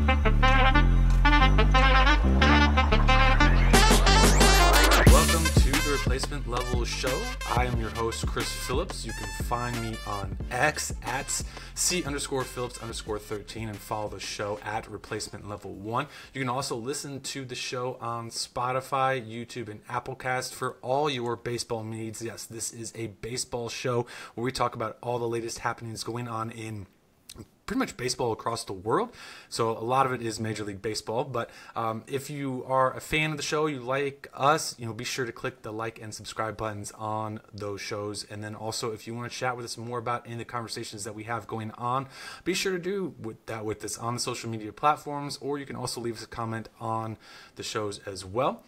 Welcome to the Replacement Level Show. I am your host, Chris Phillips. You can find me on X at C_Phillips_13 and follow the show at Replacement Level 1. You can also listen to the show on Spotify, YouTube, and Applecast for all your baseball needs. Yes, this is a baseball show where we talk about all the latest happenings going on in pretty much baseball across the world. So a lot of it is Major League Baseball. But if you are a fan of the show, you like us, be sure to click the like and subscribe buttons on those shows. And then also, if you want to chat with us more about any of the conversations that we have going on, be sure to do that with us on the social media platforms, or you can also leave us a comment on the shows as well.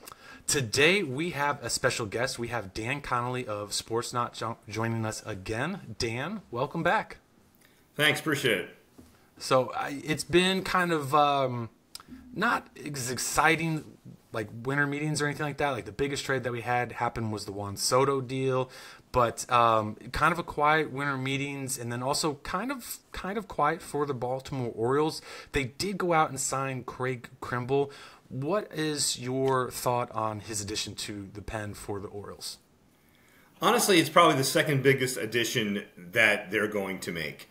Today, we have a special guest. We have Dan Connolly of Sportsnaut joining us again. Dan, welcome back. Thanks, appreciate it. So it's been kind of not as exciting like winter meetings or anything like that. Like the biggest trade that we had happen was the Juan Soto deal, but kind of a quiet winter meetings, and then also kind of quiet for the Baltimore Orioles. They did go out and sign Craig Kimbrel. What is your thought on his addition to the pen for the Orioles? Honestly, it's probably the second biggest addition that they're going to make.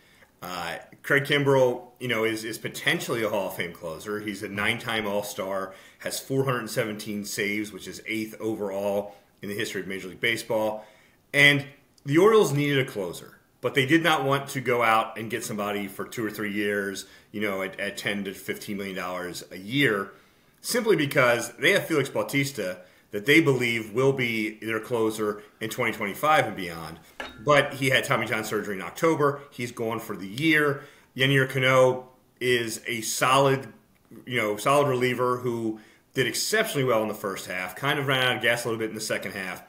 Craig Kimbrel, is potentially a Hall of Fame closer. He's a 9-time All-Star, has 417 saves, which is 8th overall in the history of Major League Baseball. And the Orioles needed a closer, but they did not want to go out and get somebody for 2 or 3 years, at $10 to $15 million a year, simply because they have Felix Bautista that they believe will be their closer in 2025 and beyond. But he had Tommy John surgery in October. He's gone for the year. Yennier Cano is a solid reliever who did exceptionally well in the first half, kind of ran out of gas a little bit in the second half.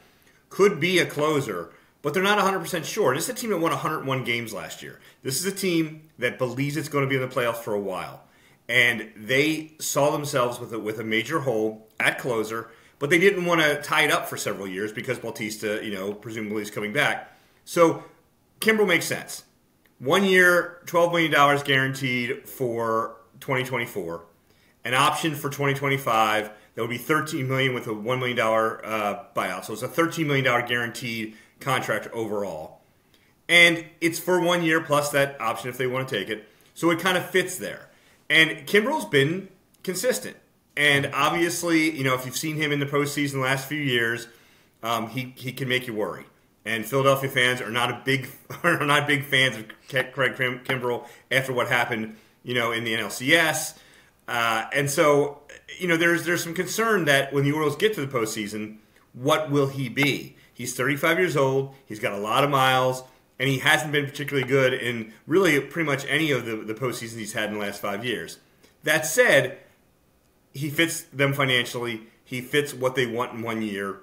Could be a closer, but they're not 100% sure. This is a team that won 101 games last year. This is a team that believes it's going to be in the playoffs for a while. And they saw themselves with a major hole at closer, but they didn't want to tie it up for several years because Bautista, presumably is coming back. So Kimbrel makes sense. 1 year, $12 million guaranteed for 2024. An option for 2025 that would be $13 million with a $1 million buyout. So it's a $13 million guaranteed contract overall. And it's for 1 year plus that option if they want to take it. So it kind of fits there. And Kimbrel's been consistent. And obviously, if you've seen him in the postseason the last few years, he can make you worry. And Philadelphia fans are not big fans of Craig Kimbrel after what happened, in the NLCS. And so, there's some concern that when the Orioles get to the postseason, what will he be? He's 35 years old. He's got a lot of miles. And he hasn't been particularly good in really pretty much any of the postseasons he's had in the last 5 years. That said, he fits them financially. He fits what they want in 1 year.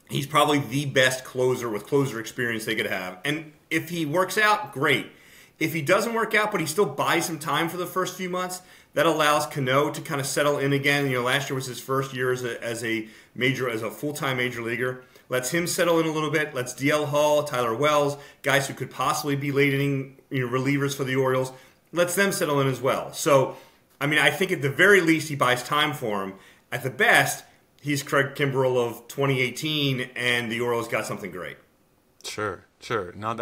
He's probably the best closer with closer experience they could have. And if he works out, great. If he doesn't work out, but he still buys some time for the first few months, that allows Cano to kind of settle in again. Last year was his first year as a full-time major leaguer. Lets him settle in a little bit. Lets DL Hall, Tyler Wells, guys who could possibly be late inning relievers for the Orioles, lets them settle in as well. So, I think at the very least he buys time for him. At the best, he's Craig Kimbrel of 2018, and the Orioles got something great. Sure. No,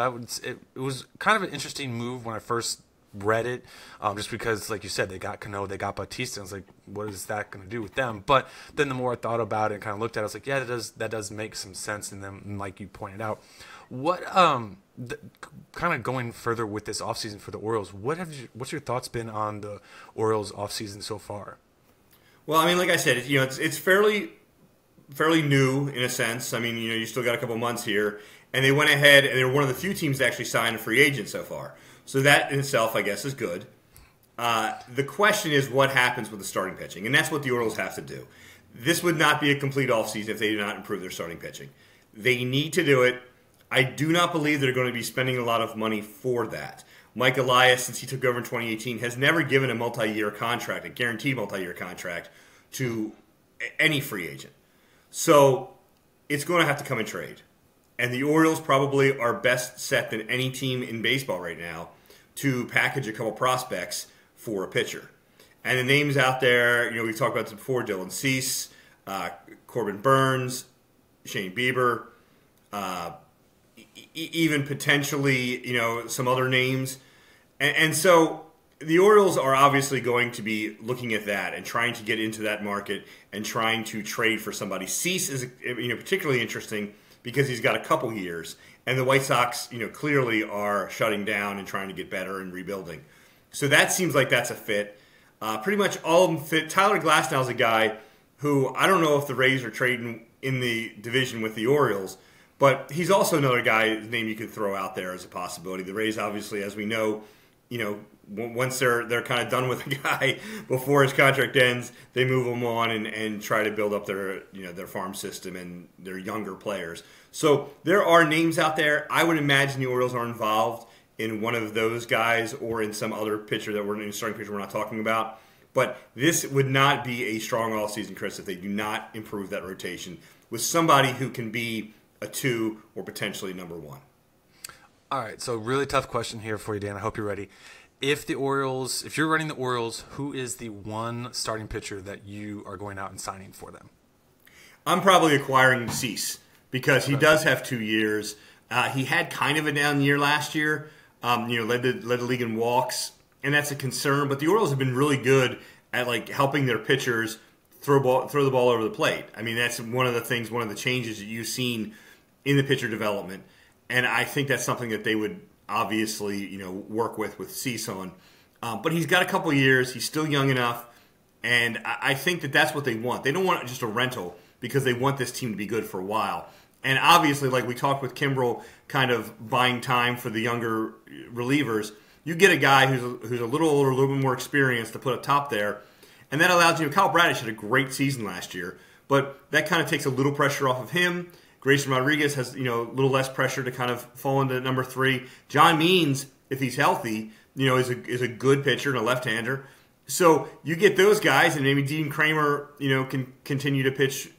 it was kind of an interesting move when I first read it, just because, like you said, they got Cano, they got Bautista. I was like, what is that going to do with them? But then the more I thought about it and kind of looked at it, I was like, yeah, that does make some sense. And then, like you pointed out, what kind of going further with this offseason for the Orioles, what's your thoughts been on the Orioles offseason so far? Well, like I said, it's fairly new in a sense. You still got a couple months here, and they went ahead and they were one of the few teams that actually signed a free agent so far. So that in itself, I guess, is good. The question is what happens with the starting pitching, and that's what the Orioles have to do. This would not be a complete offseason if they do not improve their starting pitching. They need to do it. I do not believe they're going to be spending a lot of money for that. Mike Elias, since he took over in 2018, has never given a multi-year contract, a guaranteed multi-year contract, to any free agent. So it's going to have to come in trade. And the Orioles probably are best set than any team in baseball right now to package a couple prospects for a pitcher. And the names out there, we've talked about this before: Dylan Cease, Corbin Burns, Shane Bieber, even potentially, some other names. And so the Orioles are obviously going to be looking at that and trying to get into that market and trying to trade for somebody. Cease is, particularly interesting because he's got a couple years, and the White Sox, clearly are shutting down and trying to get better and rebuilding. So that seems like that's a fit. Pretty much all of them fit. Tyler Glasnow is a guy who I don't know if the Rays are trading in the division with the Orioles, but he's also another guy's name you could throw out there as a possibility. The Rays, obviously, as we know, once they're kind of done with a guy before his contract ends, they move him on and try to build up their their farm system and their younger players. So there are names out there. I would imagine the Orioles are involved in one of those guys or in some other pitcher that we're in starting pitcher we're not talking about. But this would not be a strong offseason, Chris, if they do not improve that rotation with somebody who can be a 2 or potentially number 1. All right, so really tough question here for you, Dan. I hope you're ready. If you're running the Orioles, who is the one starting pitcher that you are going out and signing for them? I'm probably acquiring Cease because he does have 2 years. He had kind of a down year last year. Led the league in walks, and that's a concern. But the Orioles have been really good at helping their pitchers throw the ball over the plate. I mean, that's one of the changes that you've seen in the pitcher development, and I think that's something that they would obviously work with Cease on. But he's got a couple years. He's still young enough, and I think that's what they want. They don't want just a rental because they want this team to be good for a while. And obviously, like we talked with Kimbrel, kind of buying time for the younger relievers, you get a guy who's a little older, a little bit more experienced to put up top there, and that allows you. Kyle Bradish had a great season last year, but that kind of takes a little pressure off of him. Grayson Rodriguez has a little less pressure to kind of fall into number 3. John Means, if he's healthy, is a good pitcher and a left-hander. So you get those guys, and maybe Dean Kramer, can continue to pitch.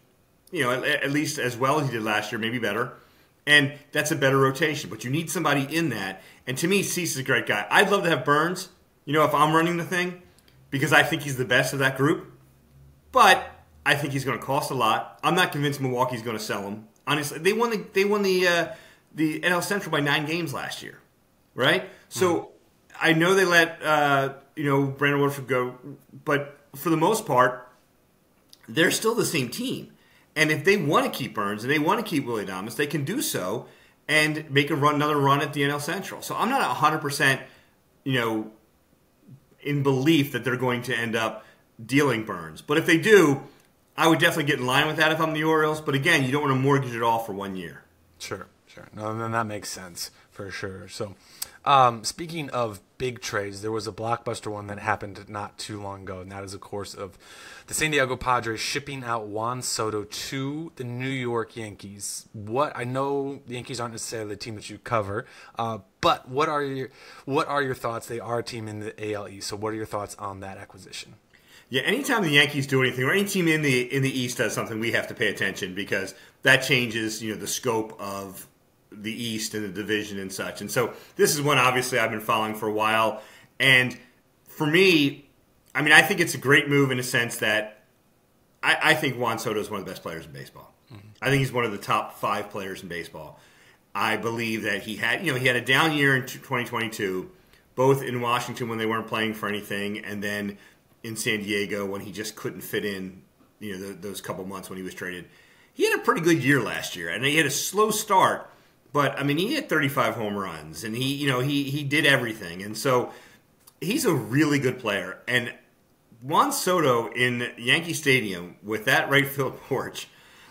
At least as well as he did last year, maybe better. And that's a better rotation. But you need somebody in that. And to me, Cease is a great guy. I'd love to have Burns, if I'm running the thing, because I think he's the best of that group. But I think he's going to cost a lot. I'm not convinced Milwaukee's going to sell him. Honestly, they won the NL Central by 9 games last year, right? So I know they let Brandon Woodford go, but for the most part, they're still the same team. And if they want to keep Burns and they want to keep Willie Adames, they can do so and make another run at the NL Central. So I'm not 100%, in belief that they're going to end up dealing Burns. But if they do, I would definitely get in line with that if I'm the Orioles. But again, you don't want to mortgage it all for 1 year. Sure. No, then that makes sense for sure. So, speaking of big trades, there was a blockbuster one that happened not too long ago, and that is, of course, of the San Diego Padres shipping out Juan Soto to the New York Yankees. I know the Yankees aren't necessarily the team that you cover, but what are your thoughts? They are a team in the AL East, so what are your thoughts on that acquisition? Yeah, anytime the Yankees do anything, or any team in the East does something, we have to pay attention because that changes, the scope of the East and the division and such. And so this is one obviously I've been following for a while. And for me, I think it's a great move in a sense that I think Juan Soto is one of the best players in baseball. Mm-hmm. I think he's one of the top 5 players in baseball. I believe that he had a down year in 2022, both in Washington when they weren't playing for anything, and then in San Diego when he just couldn't fit in, those couple months when he was traded. He had a pretty good year last year, and he had a slow start, but he had 35 home runs, and he did everything, and so he's a really good player. And Juan Soto in Yankee Stadium with that right field porch,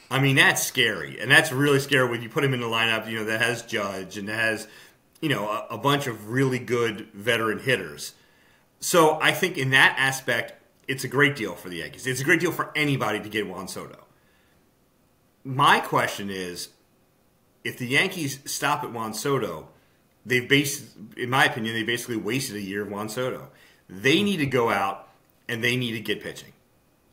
that's scary, and that's really scary when you put him in the lineup, that has Judge and that has, a bunch of really good veteran hitters. So I think in that aspect, it's a great deal for the Yankees. It's a great deal for anybody to get Juan Soto. My question is, if the Yankees stop at Juan Soto, in my opinion, they basically wasted a year of Juan Soto. They need to go out and they need to get pitching.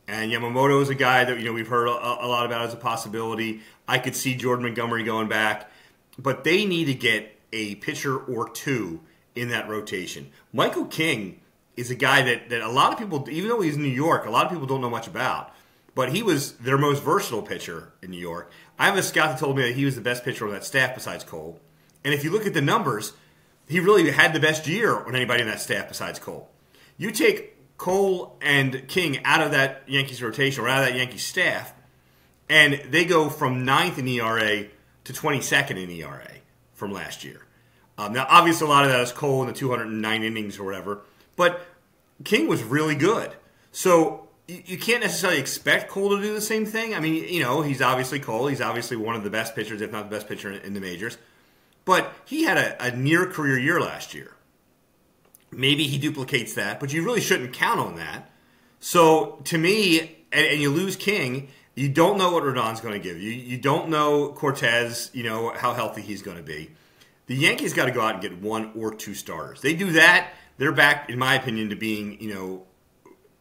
And Yamamoto is a guy that we've heard a lot about as a possibility. I could see Jordan Montgomery going back, but they need to get a pitcher or 2 in that rotation. Michael King is a guy that a lot of people, even though he's in New York, a lot of people don't know much about. But he was their most versatile pitcher in New York. I have a scout that told me that he was the best pitcher on that staff besides Cole. And if you look at the numbers, he really had the best year on anybody on that staff besides Cole. You take Cole and King out of that Yankees rotation or out of that Yankees staff, and they go from 9th in ERA to 22nd in ERA from last year. Now, obviously, a lot of that is Cole in the 209 innings or whatever, but King was really good. So you can't necessarily expect Cole to do the same thing. I mean, he's obviously Cole. He's obviously one of the best pitchers, if not the best pitcher in the majors. But he had a near-career year last year. Maybe he duplicates that, but you really shouldn't count on that. So, to me, and you lose King, you don't know what Rodon's going to give you. You don't know Cortez, how healthy he's going to be. The Yankees got to go out and get 1 or 2 starters. They do that, they're back, in my opinion, to being,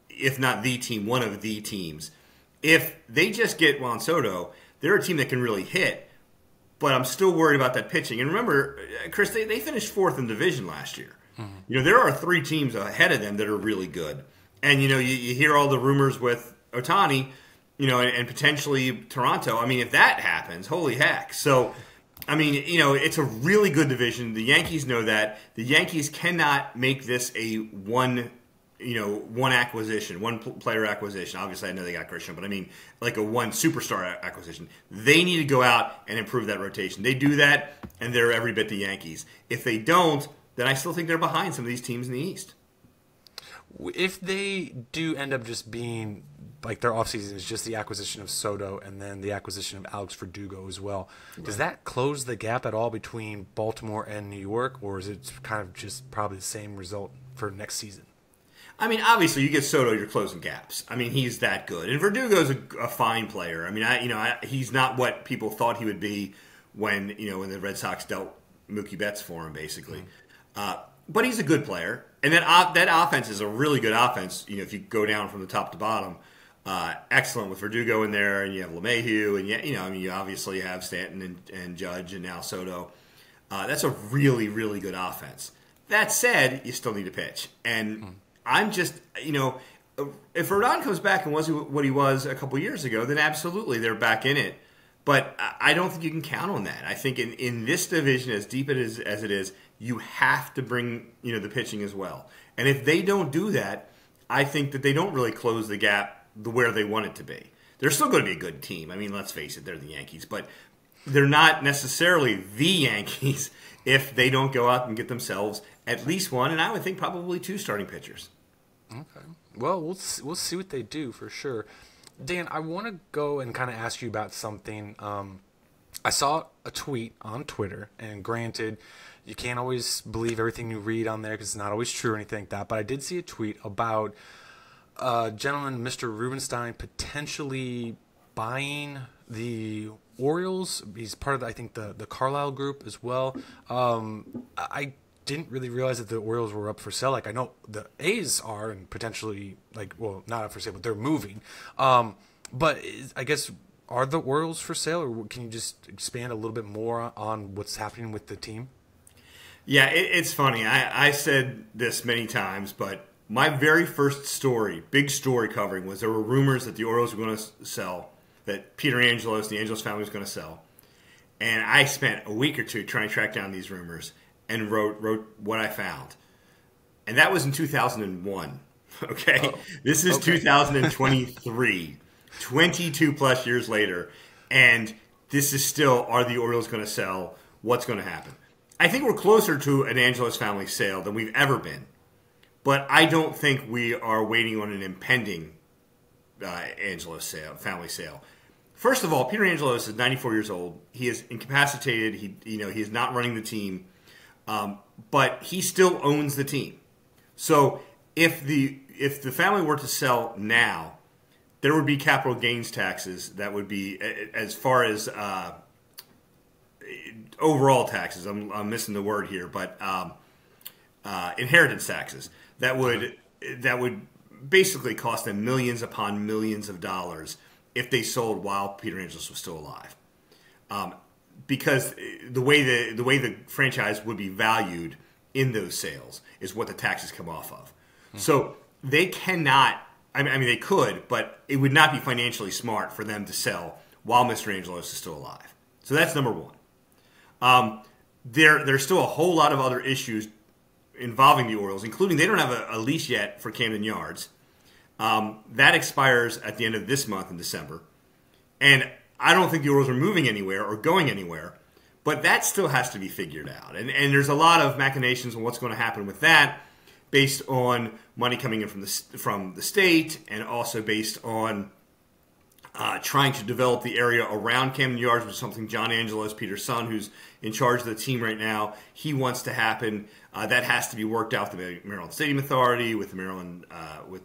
if not the team, one of the teams. If they just get Juan Soto, they're a team that can really hit, but I'm still worried about that pitching. And remember, Chris, they finished 4th in division last year. Mm-hmm. There are 3 teams ahead of them that are really good. And, you hear all the rumors with Ohtani, and potentially Toronto. I mean, if that happens, holy heck. So, I mean, it's a really good division. The Yankees know that. The Yankees cannot make this a one acquisition, one player acquisition. Obviously, I know they got Christian, but I mean, like a one superstar acquisition. They need to go out and improve that rotation. They do that, and they're every bit the Yankees. If they don't, then I still think they're behind some of these teams in the East. If they do end up just being like their offseason is just the acquisition of Soto and then the acquisition of Alex Verdugo as well, does that close the gap at all between Baltimore and New York, or is it kind of just probably the same result for next season? I mean, obviously, you get Soto, you're closing gaps. I mean, he's that good, and Verdugo's a fine player. I mean, he's not what people thought he would be when the Red Sox dealt Mookie Betts for him, basically. Mm-hmm. But he's a good player, and that offense is a really good offense. If you go down from the top to bottom, excellent with Verdugo in there, and you have LeMahieu, and you obviously have Stanton and Judge, and now Soto. That's a really, really good offense. That said, you still need to pitch, and I'm just if Rodon comes back and was what he was a couple years ago, then absolutely they're back in it. But I don't think you can count on that. I think in this division, as deep as it is, you have to bring the pitching as well. And if they don't do that, I think that they don't really close the gap where they want it to be. They're still going to be a good team. I mean, let's face it, they're the Yankees. But they're not necessarily the Yankees if they don't go out and get themselves at least 1, and I would think probably 2 starting pitchers. Okay. Well, we'll see what they do for sure. Dan, I want to go and kind of ask you about something. I saw a tweet on Twitter, and granted, you can't always believe everything you read on there because it's not always true or anything like that, but I did see a tweet about a gentleman, Mr. Rubenstein, potentially buying the Orioles. He's part of, I think, the Carlisle group as well. I didn't really realize that the Orioles were up for sale. Like, I know the A's are, and potentially, not up for sale, but they're moving. But I guess, are the Orioles for sale, or can you just expand a little bit more on what's happening with the team? Yeah, it's funny. I said this many times, but my very first story, big story covering, was there were rumors that the Orioles were going to sell, that Peter Angelos, the Angelos family, was going to sell. And I spent a week or two trying to track down these rumors and wrote what I found. And that was in 2001. Okay? Oh, this is okay. 2023, 22 plus years later. And this is still, are the Orioles going to sell? What's going to happen? I think we're closer to an Angelos family sale than we've ever been. But I don't think we are waiting on an impending Angelos family sale. First of all, Peter Angelos is 94 years old. He is incapacitated. He is not running the team. But he still owns the team. So if the family were to sell now, there would be capital gains taxes that would be, as far as overall taxes. I'm missing the word here, but inheritance taxes that would basically cost them millions upon millions of dollars if they sold while Peter Angelos was still alive. Because the way the franchise would be valued in those sales is what the taxes come off of. So they cannot. I mean, they could, but it would not be financially smart for them to sell while Mr. Angelos is still alive. So that's number one. There's still a whole lot of other issues involving the Orioles, including they don't have a lease yet for Camden Yards. That expires at the end of this month in December. And I don't think the Orioles are moving anywhere or going anywhere, but that still has to be figured out. And there's a lot of machinations on what's going to happen with that, based on money coming in from the state, and also based on trying to develop the area around Camden Yards, which is something John Angelos, Peter's son, who's in charge of the team right now, he wants to happen. That has to be worked out with the Maryland Stadium Authority, with the Maryland, with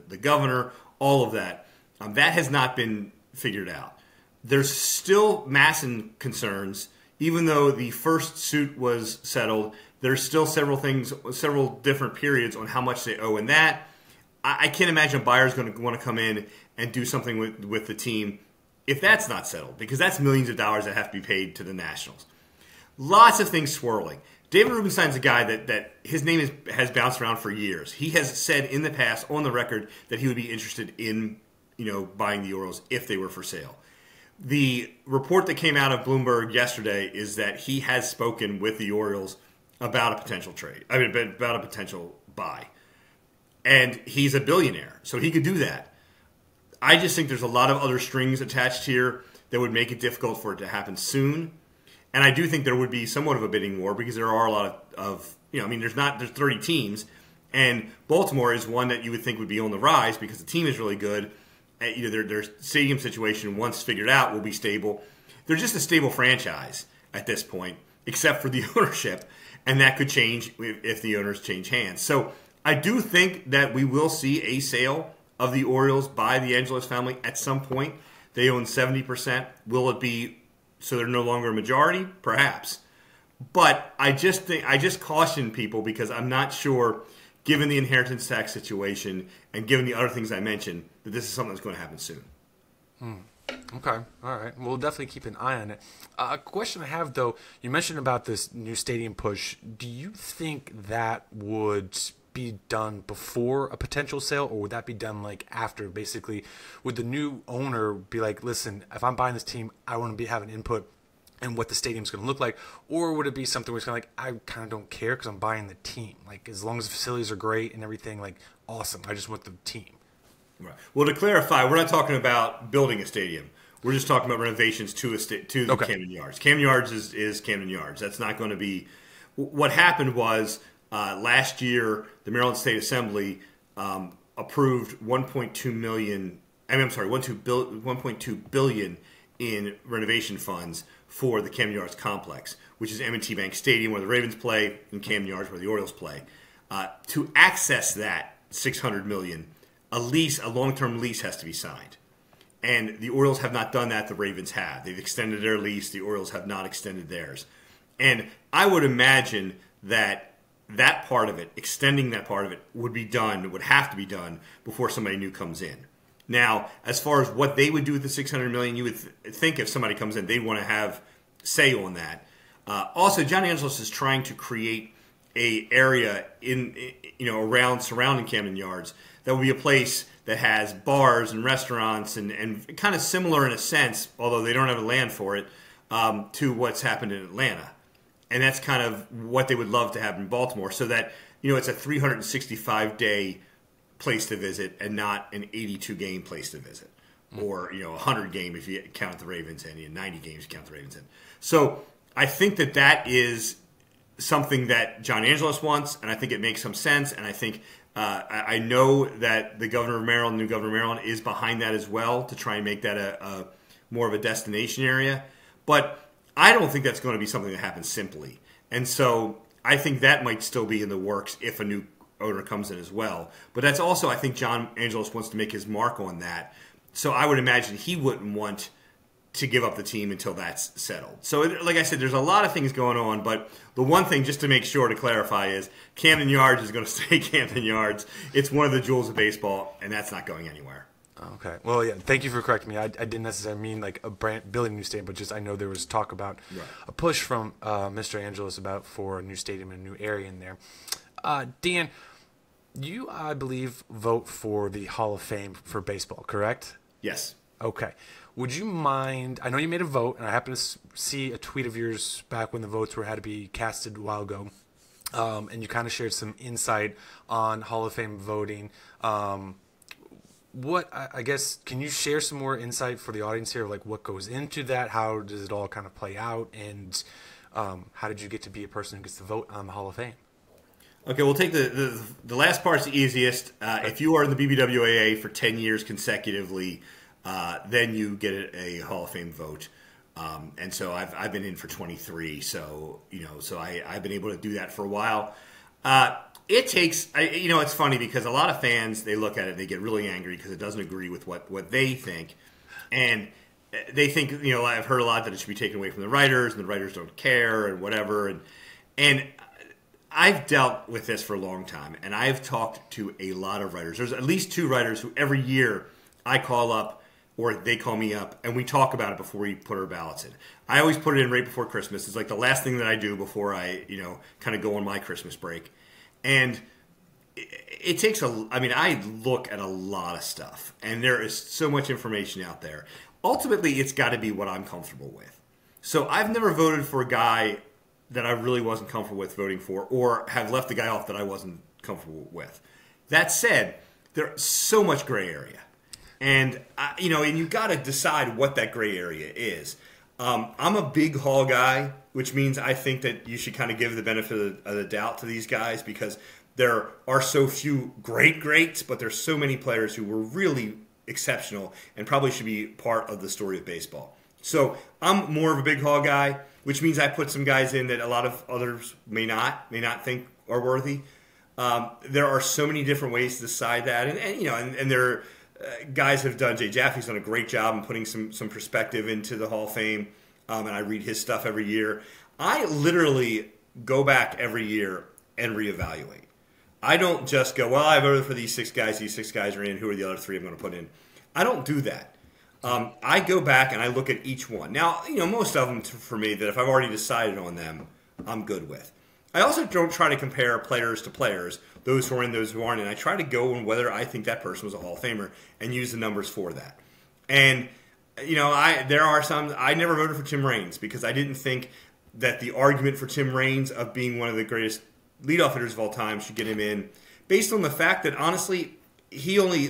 the governor, all of that. That has not been figured out. There's still massive concerns, even though the first suit was settled. There's still several different periods on how much they owe in that. I can't imagine a buyer's going to want to come in and do something with the team if that's not settled, because that's millions of dollars that have to be paid to the Nationals. Lots of things swirling. David Rubenstein's a guy that his name has bounced around for years. He has said in the past, on the record, that he would be interested in buying the Orioles if they were for sale. The report that came out of Bloomberg yesterday is that he has spoken with the Orioles about a potential trade. I mean, about a potential buy. And he's a billionaire, so he could do that. I just think there's a lot of other strings attached here that would make it difficult for it to happen soon. And I do think there would be somewhat of a bidding war, because there are a lot of there's 30 teams, and Baltimore is one that you would think would be on the rise because the team is really good. Their stadium situation, once figured out, will be stable. They're just a stable franchise at this point, except for the ownership, and that could change if the owners change hands. So I do think that we will see a sale of the Orioles by the Angelos family at some point. They own 70%. Will it be so they're no longer a majority? Perhaps. But I just caution people, because I'm not sure, given the inheritance tax situation and given the other things I mentioned, that this is something that's going to happen soon. Okay. All right. We'll definitely keep an eye on it. A question I have, though, you mentioned about this new stadium push. Do you think that would be done before a potential sale, or would that be done like after? Basically, would the new owner be like, listen, if I'm buying this team, I want to have an input in what the stadium's going to look like? Or would it be something where it's kind of like, I kind of don't care because I'm buying the team. Like, as long as the facilities are great and everything, like, awesome. I just want the team. Right. Well, to clarify, we're not talking about building a stadium. We're just talking about renovations to the Camden Yards. Camden Yards is Camden Yards. That's not going to be. What happened was last year the Maryland State Assembly approved 1.2 billion in renovation funds for the Camden Yards complex, which is M&T Bank Stadium where the Ravens play and Camden Yards where the Orioles play. To access that $600 million, a long-term lease has to be signed. And the Orioles have not done that. The Ravens have. They've extended their lease. The Orioles have not extended theirs. And I would imagine that part of it, extending that part of it, would have to be done before somebody new comes in. Now, as far as what they would do with the $600 million, you would think if somebody comes in, they'd want to have say on that. Also, John Angelos is trying to create a area around surrounding Camden Yards that will be a place that has bars and restaurants and kind of similar in a sense, although they don't have the land for it, to what's happened in Atlanta. And that's kind of what they would love to have in Baltimore, so that it's a 365-day place to visit and not an 82-game place to visit, or 100-game if you count the Ravens in, and 90 games if you count the Ravens in. So I think that is something that John Angelos wants, and I think it makes some sense. And I think I know that the governor of Maryland, new governor of Maryland, is behind that as well, to try and make that a more of a destination area. But I don't think that's going to be something that happens simply. And so I think that might still be in the works if a new owner comes in as well. But that's also, I think John Angelos wants to make his mark on that. So I would imagine he wouldn't want to give up the team until that's settled. So like I said, there's a lot of things going on. But the one thing, just to make sure to clarify, is Camden Yards is going to stay Camden Yards. It's one of the jewels of baseball, and that's not going anywhere. Okay. Well, yeah, thank you for correcting me. I didn't necessarily mean like building a new stadium, but just I know there was talk about a push from Mr. Angelos for a new stadium and a new area in there. Dan, You, I believe, vote for the Hall of Fame for baseball, correct? Yes. Okay. Would you mind? I know you made a vote, and I happened to see a tweet of yours back when the votes had to be casted a while ago, and you kind of shared some insight on Hall of Fame voting. What I guess, can you share some more insight for the audience here, like what goes into that? How does it all kind of play out, and how did you get to be a person who gets to vote on the Hall of Fame? Okay, we'll take the last part's the easiest. If you are in the BBWAA for 10 years consecutively, then you get a Hall of Fame vote. And so I've been in for 23, so I've been able to do that for a while. It takes, it's funny because a lot of fans, they look at it and they get really angry because it doesn't agree with what they think. And they think, I've heard a lot that it should be taken away from the writers and the writers don't care and whatever. And I've dealt with this for a long time, and I've talked to a lot of writers. There's at least 2 writers who every year I call up or they call me up, and we talk about it before we put our ballots in. I always put it in right before Christmas. It's like the last thing that I do before I, kind of go on my Christmas break. And it takes I look at a lot of stuff, and there is so much information out there. Ultimately, it's got to be what I'm comfortable with. So I've never voted for a guy that I really wasn't comfortable with voting for, or have left the guy off that I wasn't comfortable with. That said, there's so much gray area. And, and you got to decide what that gray area is. I'm a big Hall guy, which means I think that you should kind of give the benefit of the doubt to these guys because there are so few greats, but there's so many players who were really exceptional and probably should be part of the story of baseball. So I'm more of a big Hall guy, which means I put some guys in that a lot of others may not think are worthy. There are so many different ways to decide that, and there are guys have done. Jay Jaffe's done a great job in putting some perspective into the Hall of Fame, and I read his stuff every year. I literally go back every year and reevaluate. I don't just go, well, I voted for these 6 guys. These 6 guys are in. Who are the other 3 I'm going to put in? I don't do that. I go back and I look at each one. Now, most of them for me that if I've already decided on them, I'm good with. I also don't try to compare players to players, those who are in, those who aren't, and I try to go on whether I think that person was a Hall of Famer and use the numbers for that. And, there are some, I never voted for Tim Raines because I didn't think that the argument for Tim Raines of being one of the greatest leadoff hitters of all time should get him in, based on the fact that, honestly, he only,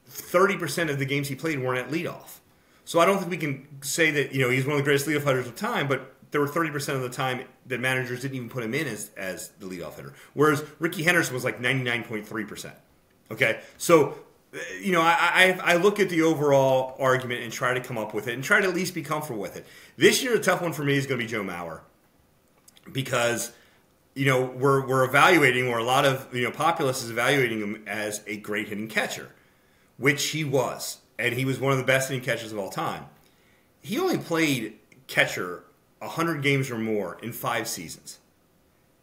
30% of the games he played weren't at leadoff. So I don't think we can say that, he's one of the greatest leadoff hitters of time, but there were 30% of the time that managers didn't even put him in as the leadoff hitter. Whereas Ricky Henderson was 99.3%. Okay? So, I look at the overall argument and try to come up with it and try to at least be comfortable with it. This year, the tough one for me is going to be Joe Mauer because, we're evaluating, or a lot of, populace is evaluating him as a great hitting catcher, which he was. And he was one of the best hitting catchers of all time. He only played catcher 100 games or more in 5 seasons.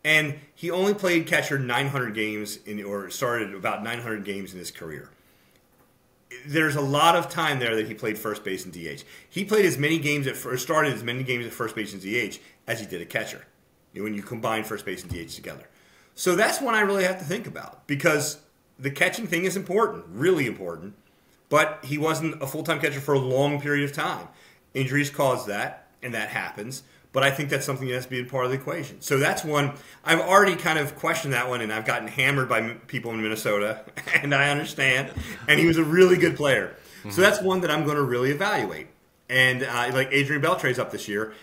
And he only played catcher 900 games or started about 900 games in his career. There's a lot of time there that he played first base and DH. He played as many games started as many games at first base and DH as he did a catcher. When you combine first base and DH together. So that's one I really have to think about because the catching thing is important, really important. But he wasn't a full-time catcher for a long period of time. Injuries caused that, and that happens. But I think that's something that has to be a part of the equation. So that's one. I've already kind of questioned that one, and I've gotten hammered by people in Minnesota, and I understand. And he was a really good player. Mm-hmm. So that's one that I'm going to really evaluate. And like Adrian Beltre's up this year,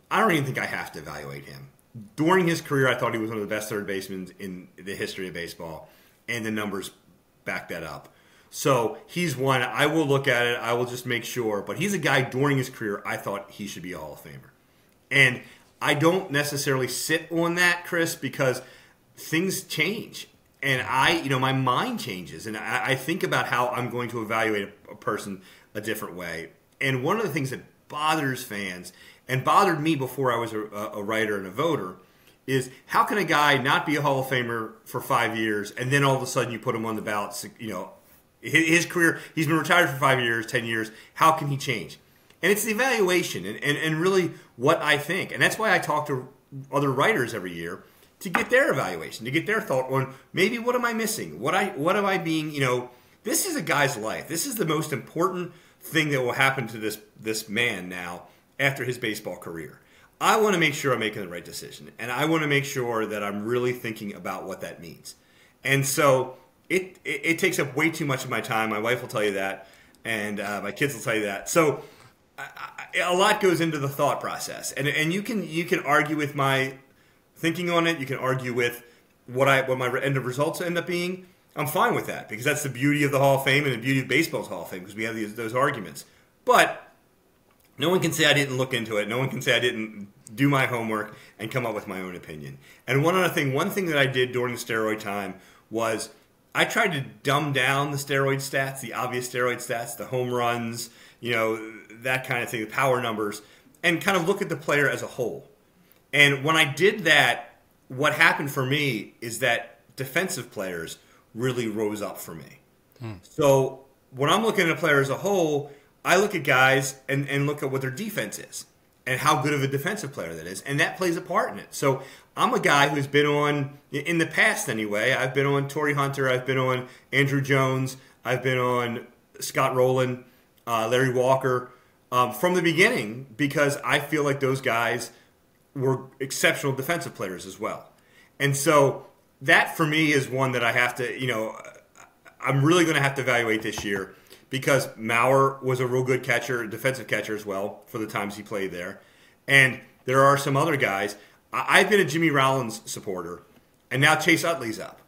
I don't even think I have to evaluate him. During his career, I thought he was one of the best third basemen in the history of baseball, and the numbers back that up. So he's one. I will look at it. I will just make sure. But he's a guy during his career I thought he should be a Hall of Famer. And I don't necessarily sit on that, Chris, because things change. And my mind changes. And I think about how I'm going to evaluate a person a different way. And one of the things that bothers fans, and bothered me before I was a writer and a voter, is how can a guy not be a Hall of Famer for 5 years and then all of a sudden you put him on the ballot, his career, he's been retired for 5 years, 10 years. How can he change? And it's the evaluation and really what I think. And that's why I talk to other writers every year to get their evaluation, to get their thought on maybe what am I missing? What am I being, this is a guy's life. This is the most important thing that will happen to this man now after his baseball career. I want to make sure I'm making the right decision, and I want to make sure that I'm really thinking about what that means. And so it takes up way too much of my time. My wife will tell you that, and my kids will tell you that. So a lot goes into the thought process, and you can argue with my thinking on it. You can argue with what my end of results end up being. I'm fine with that because that's the beauty of the Hall of Fame and the beauty of baseball's Hall of Fame because we have those arguments. But no one can say I didn't look into it. No one can say I didn't do my homework and come up with my own opinion. And one thing that I did during the steroid time was I tried to dumb down the steroid stats, the obvious steroid stats, the home runs, that kind of thing, the power numbers, and kind of look at the player as a whole. And when I did that, what happened for me is that defensive players really rose up for me. So when I'm looking at a player as a whole, I look at guys and look at what their defense is and how good of a defensive player that is, and that plays a part in it. So I'm a guy who's been on, in the past anyway, I've been on Torrey Hunter, I've been on Andrew Jones, I've been on Scott Rowland, Larry Walker, from the beginning because I feel like those guys were exceptional defensive players as well. And so that for me is one that I have to, I'm really going to have to evaluate this year because Mauer was a real good catcher, defensive catcher as well for the times he played there. And there are some other guys. I've been a Jimmy Rollins supporter, and now Chase Utley's up.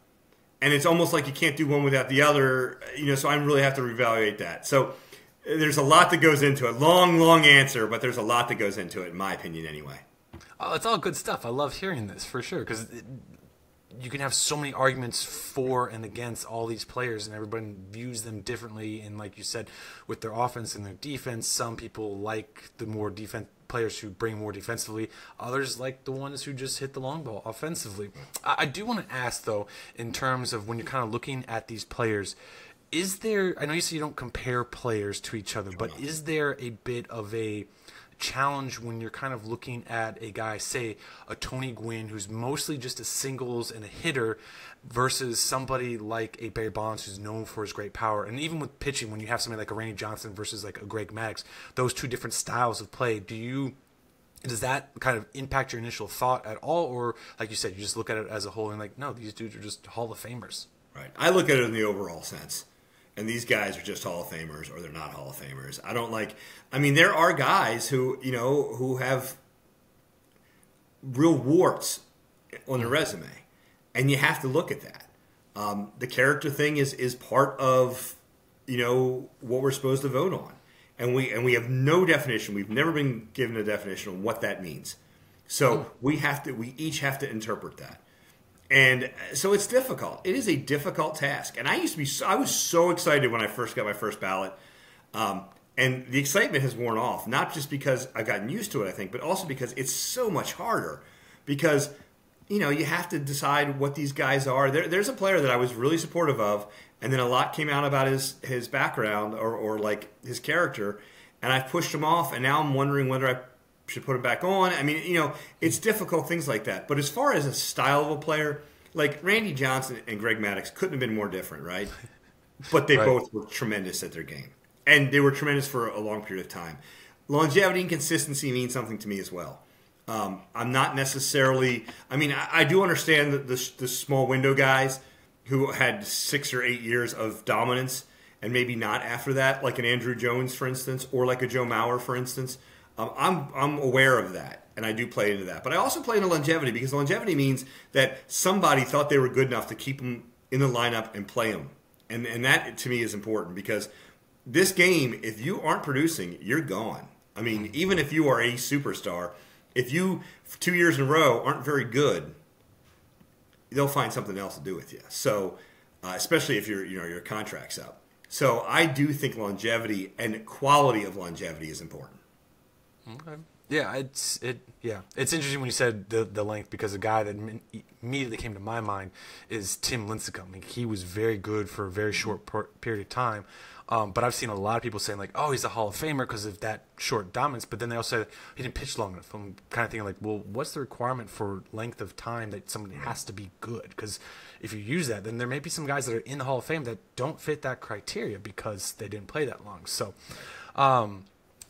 And it's almost like you can't do one without the other, so I really have to reevaluate that. So there's a lot that goes into it. Long answer, but there's a lot that goes into it, in my opinion anyway. Oh, it's all good stuff. I love hearing this for sure because you can have so many arguments for and against all these players, and everybody views them differently. And like you said, with their offense and their defense, some people like the more players who bring more defensively. Others like the ones who just hit the long ball offensively. I do want to ask, though, in terms of when you're kind of looking at these players, is there, I know you say you don't compare players to each other, but is there a bit of a challenge when you're kind of looking at a guy, say a Tony Gwynn, who's mostly just a singles and a hitter, versus somebody like a Barry Bonds who's known for his great power? And even with pitching, when you have somebody like a Randy Johnson versus like a Greg Maddux, those two different styles of play, does that kind of impact your initial thought at all? Or like you said, you just look at it as a whole and like, no, these dudes are just Hall of Famers. Right. I look at it in the overall sense. And these guys are just Hall of Famers or they're not Hall of Famers. There are guys who have real warts on their resume. And you have to look at that. The character thing is part of, what we're supposed to vote on. And we have no definition. We've never been given a definition on what that means. So we each have to interpret that. And so it's difficult. It is a difficult task. And I was so excited when I first got my first ballot. And the excitement has worn off, not just because I've gotten used to it, I think, but also because it's so much harder. Because, you have to decide what these guys are. There's a player that I was really supportive of, and then a lot came out about his background or like his character, and I pushed him off, and now I'm wondering whether I should put him back on. It's difficult, things like that. But as far as a style of a player, like Randy Johnson and Greg Maddux couldn't have been more different, right? But they both were tremendous at their game. And they were tremendous for a long period of time. Longevity and consistency mean something to me as well. I'm not necessarily... I do understand the small window guys who had 6 or 8 years of dominance and maybe not after that, like an Andrew Jones, for instance, or like a Joe Mauer, for instance. I'm aware of that, and I do play into that. But I also play into longevity because longevity means that somebody thought they were good enough to keep them in the lineup and play them. And that, to me, is important because this game, if you aren't producing, you're gone. Even if you are a superstar, if you, 2 years in a row, aren't very good, they'll find something else to do with you. So, especially if your contract's up. So I do think longevity and quality of longevity is important. Okay. Yeah, it's interesting when you said the length, because a guy that immediately came to my mind is Tim Lincecum. Like, he was very good for a very short period of time, but I've seen a lot of people saying like, oh, he's a Hall of Famer because of that short dominance. But then they also said he didn't pitch long enough. I'm kind of thinking like, well, what's the requirement for length of time that somebody has to be good? Because if you use that, then there may be some guys that are in the Hall of Fame that don't fit that criteria because they didn't play that long. So.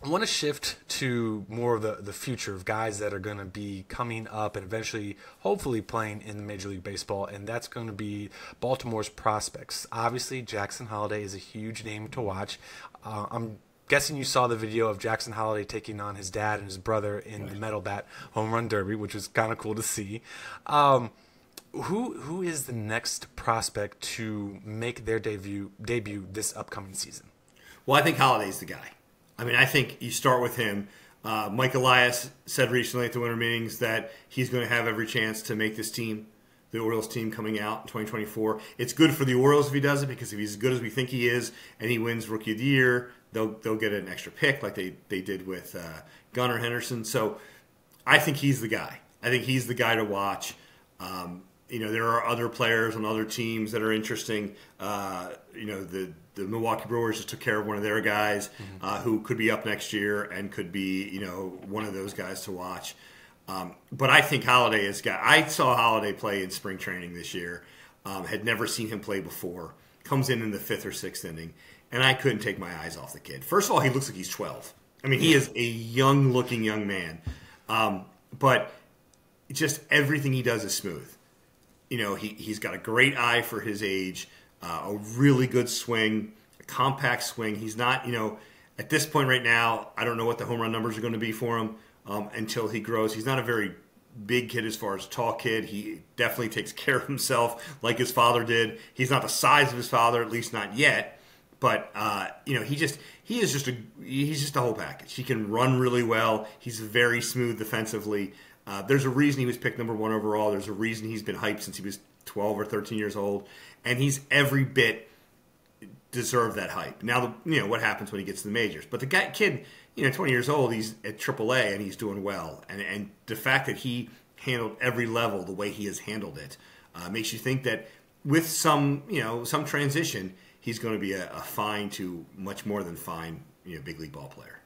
I want to shift to more of the future of guys that are going to be coming up and eventually, hopefully, playing in the Major League Baseball, and that's going to be Baltimore's prospects. Obviously, Jackson Holliday is a huge name to watch. I'm guessing you saw the video of Jackson Holliday taking on his dad and his brother in the Metal Bat Home Run Derby, which was kind of cool to see. Who is the next prospect to make their debut this upcoming season? Well, I think Holliday's the guy. I mean, I think you start with him. Mike Elias said recently at the winter meetings that he's going to have every chance to make this team, the Orioles team coming out in 2024. It's good for the Orioles if he does it, because if he's as good as we think he is and he wins Rookie of the Year, they'll get an extra pick like they did with Gunnar Henderson. So I think he's the guy. I think he's the guy to watch. There are other players on other teams that are interesting. The Milwaukee Brewers just took care of one of their guys who could be up next year and could be, one of those guys to watch. But I think Holliday is guy. I saw Holliday play in spring training this year. Had never seen him play before. Comes in the 5th or 6th inning, and I couldn't take my eyes off the kid. First of all, he looks like he's 12. I mean, he is a young-looking young man. But just everything he does is smooth. He's got a great eye for his age, a really good swing, a compact swing. He's not, at this point right now, I don't know what the home run numbers are going to be for him until he grows. He's not a very big kid as far as tall kid. He definitely takes care of himself like his father did. He's not the size of his father, at least not yet. But he's just a whole package. He can run really well. He's very smooth defensively. There's a reason he was picked number 1 overall. There's a reason he's been hyped since he was 12 or 13 years old, and he's every bit deserved that hype. Now, what happens when he gets to the majors? But the kid, 20 years old, he's at AAA and he's doing well, and the fact that he handled every level the way he has handled it makes you think that with some transition, he's going to be a fine to much more than fine, big league ball player.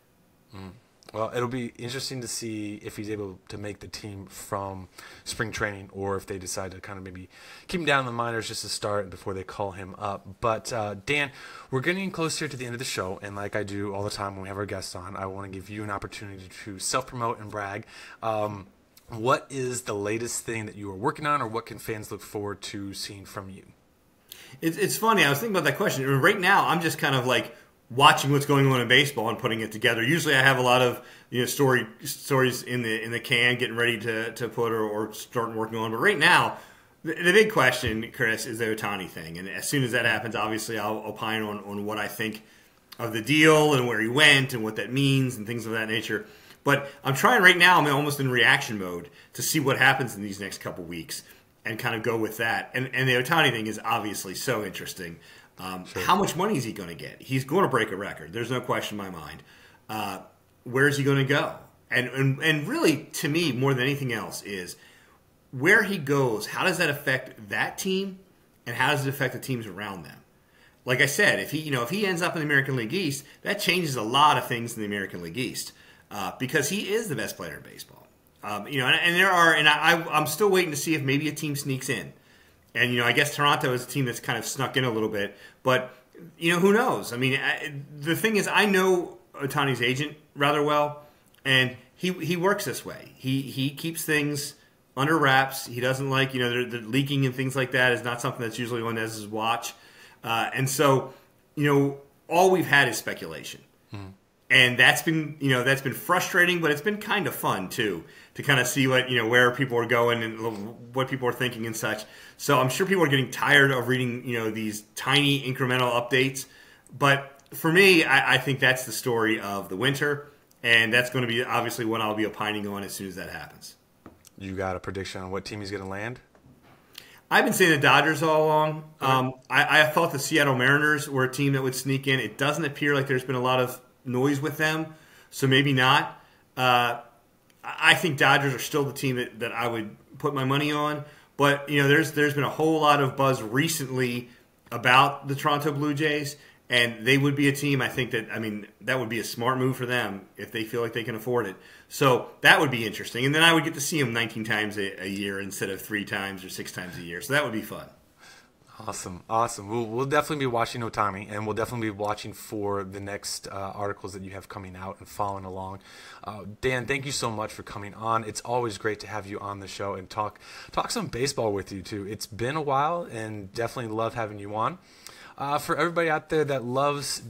Mm. Well, it'll be interesting to see if he's able to make the team from spring training, or if they decide to kind of maybe keep him down in the minors just to start before they call him up. But, Dan, we're getting close here to the end of the show, and like I do all the time when we have our guests on, I want to give you an opportunity to self-promote and brag. What is the latest thing that you are working on, or what can fans look forward to seeing from you? It's funny. I was thinking about that question. Right now, I'm just kind of like watching what's going on in baseball and putting it together. Usually I have a lot of stories in the can, getting ready to put or starting working on. But right now, the big question, Chris, is the Ohtani thing. And as soon as that happens, obviously I'll opine on what I think of the deal and where he went and what that means and things of that nature. But I'm trying right now, I'm almost in reaction mode to see what happens in these next couple weeks and kind of go with that. And the Ohtani thing is obviously so interesting. Sure. How much money is he going to get? He's going to break a record. There's no question in my mind. Where is he going to go? And really, to me, more than anything else, is where he goes, how does that affect that team, and how does it affect the teams around them? Like I said, if he ends up in the American League East, that changes a lot of things in the American League East because he is the best player in baseball. I'm still waiting to see if maybe a team sneaks in. And, I guess Toronto is a team that's kind of snuck in a little bit. But, who knows? I mean, the thing is, I know Ohtani's agent rather well, and he works this way. He keeps things under wraps. He doesn't like, the leaking and things like that is not something that's usually on his watch. And so, all we've had is speculation. Mm-hmm. And that's been frustrating, but it's been kind of fun too, to kind of see what, where people are going and what people are thinking and such. So I'm sure people are getting tired of reading, these tiny incremental updates. But for me, I think that's the story of the winter, and that's going to be obviously what I'll be opining on as soon as that happens. You got a prediction on what team he's going to land? I've been saying the Dodgers all along. I thought the Seattle Mariners were a team that would sneak in. It doesn't appear like there's been a lot of noise with them, so maybe not. I think Dodgers are still the team that I would put my money on. But there's been a whole lot of buzz recently about the Toronto Blue Jays, and they would be a team. I think that would be a smart move for them if they feel like they can afford it. So that would be interesting, and then I would get to see them 19 times a year instead of 3 times or 6 times a year. So that would be fun. Awesome. We'll definitely be watching Ohtani, and we'll definitely be watching for the next articles that you have coming out and following along. Dan, thank you so much for coming on. It's always great to have you on the show and talk some baseball with you too. It's been a while, and definitely love having you on. For everybody out there that loves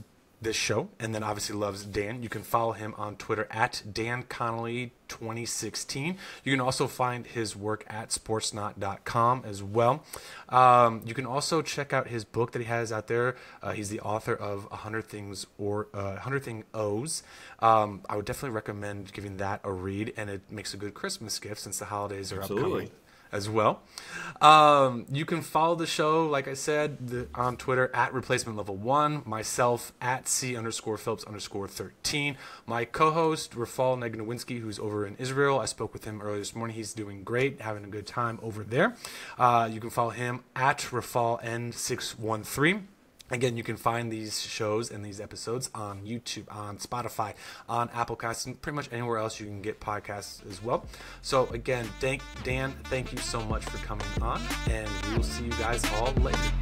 this show and then obviously loves Dan, you can follow him on Twitter at Dan Connolly 2016. You can also find his work at sportsnaut.com as well. You can also check out his book that he has out there. He's the author of 100 Things O's. I would definitely recommend giving that a read, and it makes a good Christmas gift since the holidays are upcoming as well. You can follow the show, like I said, on Twitter at Replacement Level 1, myself at C_Phillips_13, my co-host Rafal Negnowinski, who's over in Israel. I spoke with him earlier this morning. He's doing great, having a good time over there. You can follow him at RafalN613. Again, you can find these shows and these episodes on YouTube, on Spotify, on Applecast, and pretty much anywhere else you can get podcasts as well. So again, Dan, thank you so much for coming on, and we will see you guys all later.